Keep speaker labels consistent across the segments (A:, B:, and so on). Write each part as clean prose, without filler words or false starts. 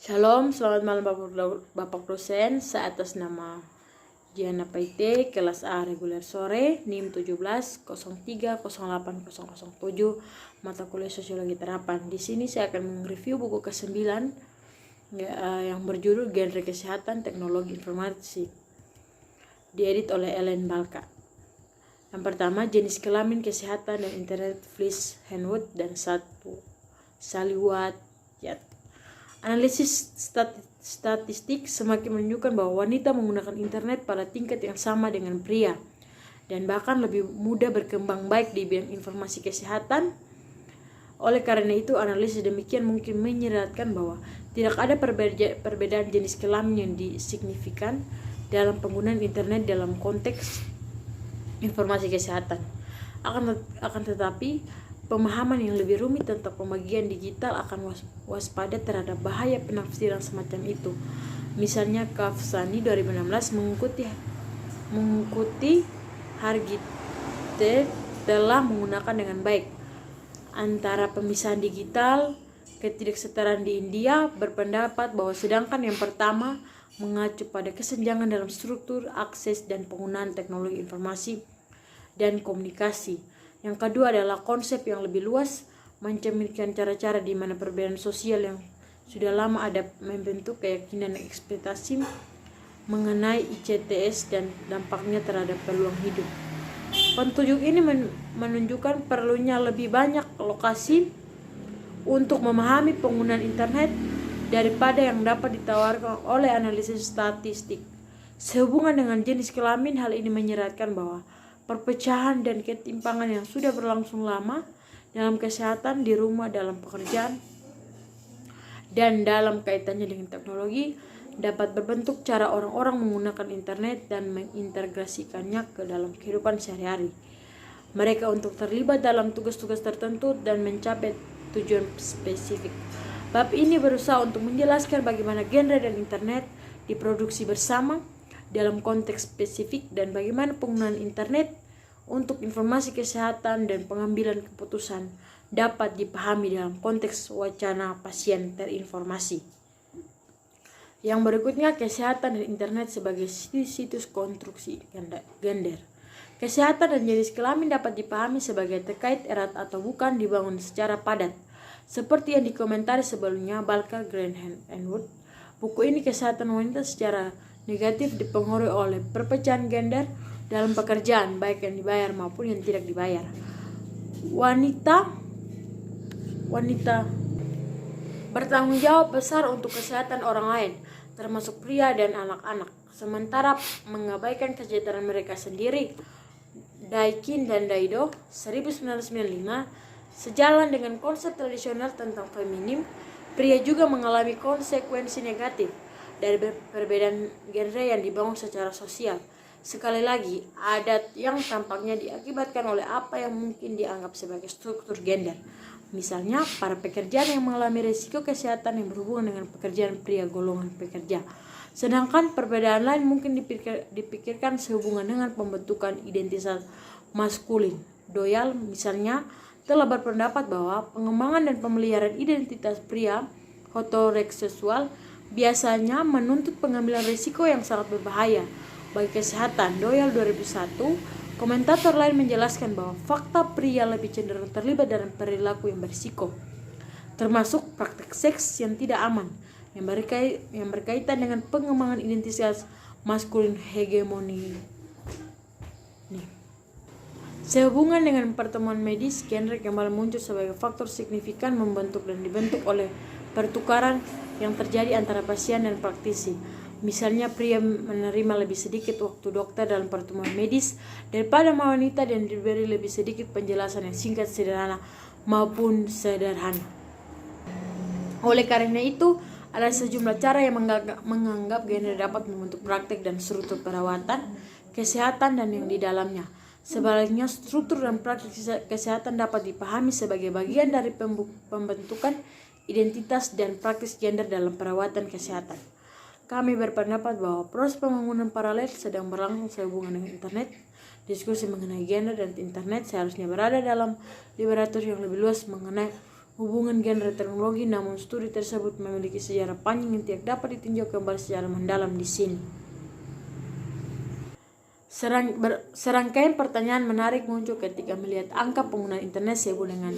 A: Shalom, selamat malam Bapak dosen. Saya atas nama Diana Paite, kelas A reguler sore, NIM 1703080007, mata kuliah Sosiologi Terapan. Di sini saya akan mereview buku ke-9 yang berjudul Genre Kesehatan Teknologi Informasi, diedit oleh Ellen Balka. Yang pertama, jenis kelamin kesehatan dan internet, Fliss, Henwood, dan Saliwat. Analisis statistik semakin menunjukkan bahwa wanita menggunakan internet pada tingkat yang sama dengan pria dan bahkan lebih mudah berkembang baik di bidang informasi kesehatan. Oleh karena itu, analisis demikian mungkin menyiratkan bahwa tidak ada perbedaan jenis kelamin yang signifikan dalam penggunaan internet dalam konteks informasi kesehatan. Akan tetapi, pemahaman yang lebih rumit tentang pembagian digital akan waspada terhadap bahaya penafsiran semacam itu. Misalnya, Kafsani 2016 mengikuti Hargitay telah menggunakan dengan baik antara pemisahan digital. Ketidaksetaraan di India berpendapat bahwa sedangkan yang pertama mengacu pada kesenjangan dalam struktur, akses, dan penggunaan teknologi informasi dan komunikasi. Yang kedua adalah konsep yang lebih luas, mencerminkan cara-cara di mana perbedaan sosial yang sudah lama ada membentuk keyakinan dan ekspektasi mengenai ICTS dan dampaknya terhadap peluang hidup. Petunjuk ini menunjukkan perlunya lebih banyak lokasi untuk memahami penggunaan internet daripada yang dapat ditawarkan oleh analisis statistik. Sehubungan dengan jenis kelamin, hal ini menyiratkan bahwa perpecahan dan ketimpangan yang sudah berlangsung lama dalam kesehatan, di rumah, dalam pekerjaan, dan dalam kaitannya dengan teknologi dapat berbentuk cara orang-orang menggunakan internet dan mengintegrasikannya ke dalam kehidupan sehari-hari mereka untuk terlibat dalam tugas-tugas tertentu dan mencapai tujuan spesifik. Bab ini berusaha untuk menjelaskan bagaimana genre dan internet diproduksi bersama dalam konteks spesifik dan bagaimana penggunaan internet untuk informasi kesehatan dan pengambilan keputusan dapat dipahami dalam konteks wacana pasien terinformasi. Yang berikutnya, kesehatan dan internet sebagai situs konstruksi gender. Kesehatan dan jenis kelamin dapat dipahami sebagai terkait erat atau bukan dibangun secara padat. Seperti yang dikomentari sebelumnya Balka, Green, Henwood, buku ini kesehatan wanita secara negatif dipengaruhi oleh perpecahan gender dalam pekerjaan, baik yang dibayar maupun yang tidak dibayar. Wanita bertanggung jawab besar untuk kesehatan orang lain, termasuk pria dan anak-anak, sementara mengabaikan kesejahteraan mereka sendiri. Daikin dan Daido 1995, sejalan dengan konsep tradisional tentang feminim, pria juga mengalami konsekuensi negatif dari perbedaan genre yang dibangun secara sosial. Sekali lagi, adat yang tampaknya diakibatkan oleh apa yang mungkin dianggap sebagai struktur gender. Misalnya, para pekerjaan yang mengalami risiko kesehatan yang berhubungan dengan pekerjaan pria golongan pekerja. Sedangkan perbedaan lain mungkin dipikirkan sehubungan dengan pembentukan identitas maskulin. Doyle, misalnya, telah berpendapat bahwa pengembangan dan pemeliharaan identitas pria heteroseksual biasanya menuntut pengambilan risiko yang sangat berbahaya bagi kesehatan. Doyle 2001, komentator lain menjelaskan bahwa fakta pria lebih cenderung terlibat dalam perilaku yang berisiko, termasuk praktek seks yang tidak aman, yang berkaitan dengan pengembangan identitas maskulin hegemoni. Sehubungan dengan pertemuan medis, genre kembali muncul sebagai faktor signifikan membentuk dan dibentuk oleh pertukaran yang terjadi antara pasien dan praktisi. Misalnya, pria menerima lebih sedikit waktu dokter dalam pertemuan medis daripada wanita dan diberi lebih sedikit penjelasan yang singkat, sederhana, maupun sederhana. Oleh karena itu, ada sejumlah cara yang menganggap genre dapat membentuk praktek dan struktur perawatan, kesehatan, dan yang di dalamnya. Sebaliknya, struktur dan praktik kesehatan dapat dipahami sebagai bagian dari pembentukan identitas dan praktis gender dalam perawatan kesehatan. Kami berpendapat bahwa proses pembangunan paralel sedang berlangsung sehubungan dengan internet. Diskusi mengenai gender dan internet seharusnya berada dalam literatur yang lebih luas mengenai hubungan genre teknologi, namun studi tersebut memiliki sejarah panjang yang tidak dapat ditinjau kembali secara mendalam di sini. Serangkaian pertanyaan menarik muncul ketika melihat angka penggunaan internet sibuk dengan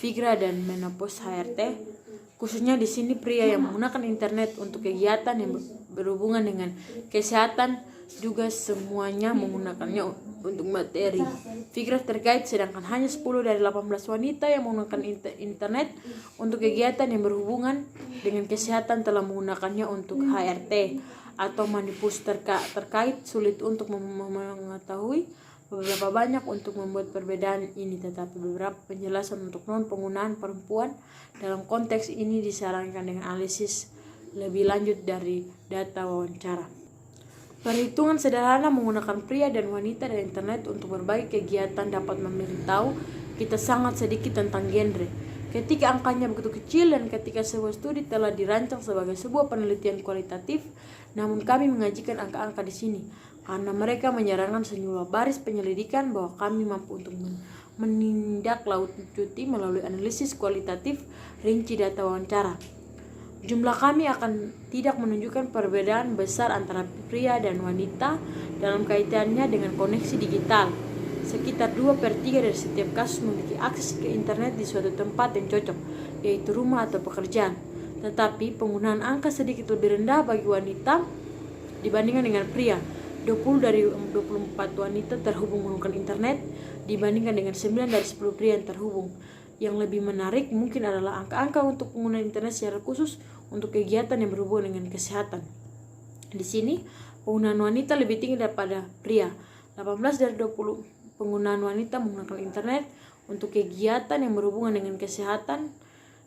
A: Vigra dan menopause HRT. Khususnya di sini pria yang menggunakan internet untuk kegiatan yang berhubungan dengan kesehatan juga semuanya menggunakannya untuk materi. Vigra terkait, sedangkan hanya 10 dari 18 wanita yang menggunakan internet untuk kegiatan yang berhubungan dengan kesehatan telah menggunakannya untuk HRT atau manipus terkait. Sulit untuk mengetahui beberapa banyak untuk membuat perbedaan ini, tetapi beberapa penjelasan untuk penggunaan perempuan dalam konteks ini disarankan dengan analisis lebih lanjut dari data wawancara. Perhitungan sederhana menggunakan pria dan wanita dan internet untuk berbagai kegiatan dapat memberitahu kita sangat sedikit tentang genre. Ketika angkanya begitu kecil dan ketika sebuah studi telah dirancang sebagai sebuah penelitian kualitatif, namun kami mengajikan angka-angka di sini karena mereka menyarankan sejumlah baris penyelidikan bahwa kami mampu untuk menindaklanjuti melalui analisis kualitatif rinci data wawancara. Jumlah kami akan tidak menunjukkan perbedaan besar antara pria dan wanita dalam kaitannya dengan koneksi digital. Sekitar 2/3 dari setiap kasus memiliki akses ke internet di suatu tempat yang cocok, yaitu rumah atau pekerjaan. Tetapi penggunaan angka sedikit lebih rendah bagi wanita dibandingkan dengan pria. 20 dari 24 wanita terhubung menggunakan internet dibandingkan dengan 9 dari 10 pria yang terhubung. Yang lebih menarik mungkin adalah angka-angka untuk penggunaan internet secara khusus untuk kegiatan yang berhubungan dengan kesehatan. Di sini, penggunaan wanita lebih tinggi daripada pria. 18 dari 20 penggunaan wanita menggunakan internet untuk kegiatan yang berhubungan dengan kesehatan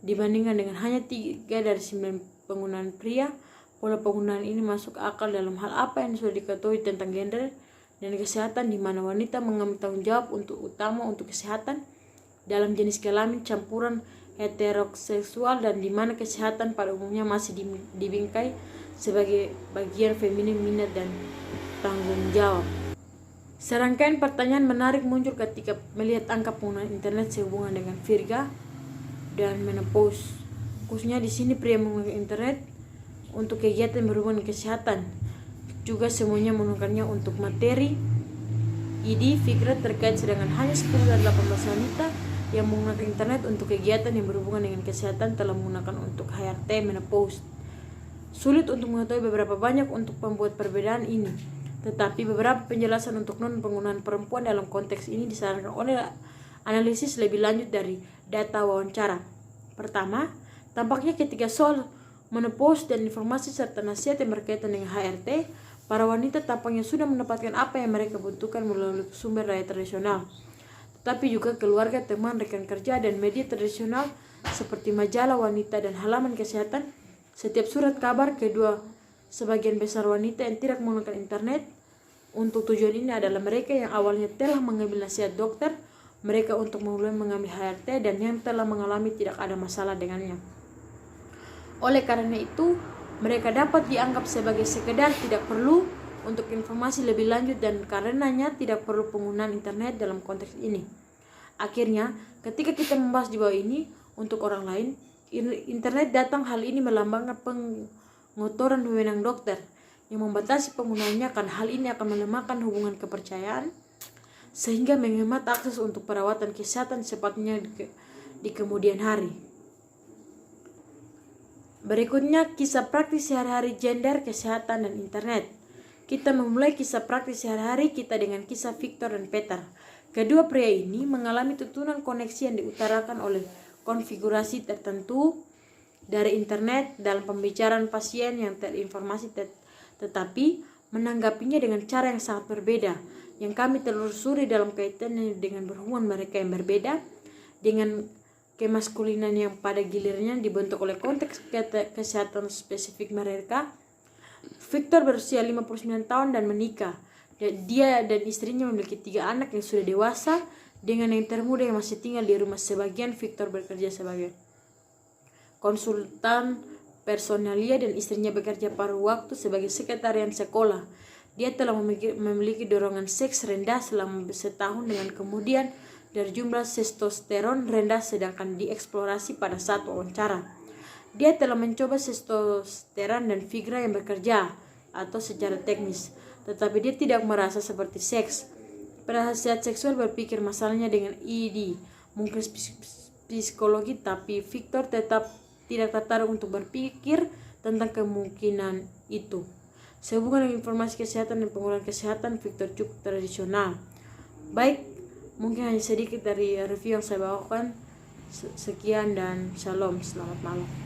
A: dibandingkan dengan hanya 3 dari 9 penggunaan pria. Pola penggunaan ini masuk akal dalam hal apa yang sudah diketahui tentang gender dan kesehatan, di mana wanita mengambil tanggung jawab utama untuk kesehatan dalam jenis kelamin campuran heteroseksual dan di mana kesehatan pada umumnya masih dibingkai sebagai bagian feminin minat dan tanggung jawab. Serangkaian pertanyaan menarik muncul ketika melihat angka penggunaan internet sehubungan dengan Vigra dan menopause. Khususnya di sini pria menggunakan internet untuk kegiatan berhubungan dengan kesehatan, juga semuanya menggunakannya untuk materi. ID Vigra terkait, sedangkan hanya 10 dari 18 wanita yang menggunakan internet untuk kegiatan yang berhubungan dengan kesehatan telah menggunakan untuk HRT menopause. Sulit untuk mengetahui beberapa banyak untuk membuat perbedaan ini, tetapi beberapa penjelasan untuk penggunaan perempuan dalam konteks ini disarankan oleh analisis lebih lanjut dari data wawancara. Pertama, tampaknya ketika soal menopause dan informasi serta nasihat yang berkaitan dengan HRT, para wanita tampaknya sudah mendapatkan apa yang mereka butuhkan melalui sumber daya tradisional, tetapi juga keluarga, teman, rekan kerja, dan media tradisional seperti majalah wanita dan halaman kesehatan. Setiap surat kabar kedua, sebagian besar wanita yang tidak menggunakan internet untuk tujuan ini adalah mereka yang awalnya telah mengambil nasihat dokter mereka untuk mulai mengambil HRT dan yang telah mengalami tidak ada masalah dengannya. Oleh karena itu, mereka dapat dianggap sebagai sekedar tidak perlu untuk informasi lebih lanjut dan karenanya tidak perlu penggunaan internet dalam konteks ini. Akhirnya, ketika kita membahas di bawah ini untuk orang lain, internet datang, hal ini melambangkan pengotoran wewenang dokter yang membatasi penggunaannya, karena hal ini akan melemahkan hubungan kepercayaan sehingga menghemat akses untuk perawatan kesehatan secepatnya di kemudian hari. Berikutnya, kisah praktis sehari-hari gender, kesehatan, dan internet. Kita memulai kisah praktis sehari-hari kita dengan kisah Victor dan Peter. Kedua pria ini mengalami tuntunan koneksi yang diutarakan oleh konfigurasi tertentu dari internet dalam pembicaraan pasien yang terinformasi tetapi menanggapinya dengan cara yang sangat berbeda, yang kami telusuri dalam kaitannya dengan berhubungan mereka yang berbeda dengan kemaskulinan yang pada gilirnya dibentuk oleh konteks kesehatan spesifik mereka. Victor berusia 59 tahun dan menikah. Dia dan istrinya memiliki 3 anak yang sudah dewasa, dengan yang termuda yang masih tinggal di rumah. Sebagian Victor bekerja sebagai konsultan personalia dan istrinya bekerja paruh waktu sebagai sekretarian sekolah. Dia telah memiliki dorongan seks rendah selama setahun dengan kemudian dari jumlah testosteron rendah sedangkan dieksplorasi pada saat wawancara. Dia telah mencoba testosteron dan Viagra yang bekerja atau secara teknis, tetapi dia tidak merasa seperti seks. Penasihat seksual berpikir masalahnya dengan ED, mungkin psikologi, tapi Victor tetap tidak tertarik untuk berpikir tentang kemungkinan itu. Sehubungan dengan informasi kesehatan dan penggunaan kesehatan, Victor cukup tradisional. Baik, mungkin hanya sedikit dari review yang saya bawakan. Sekian dan shalom, selamat malam.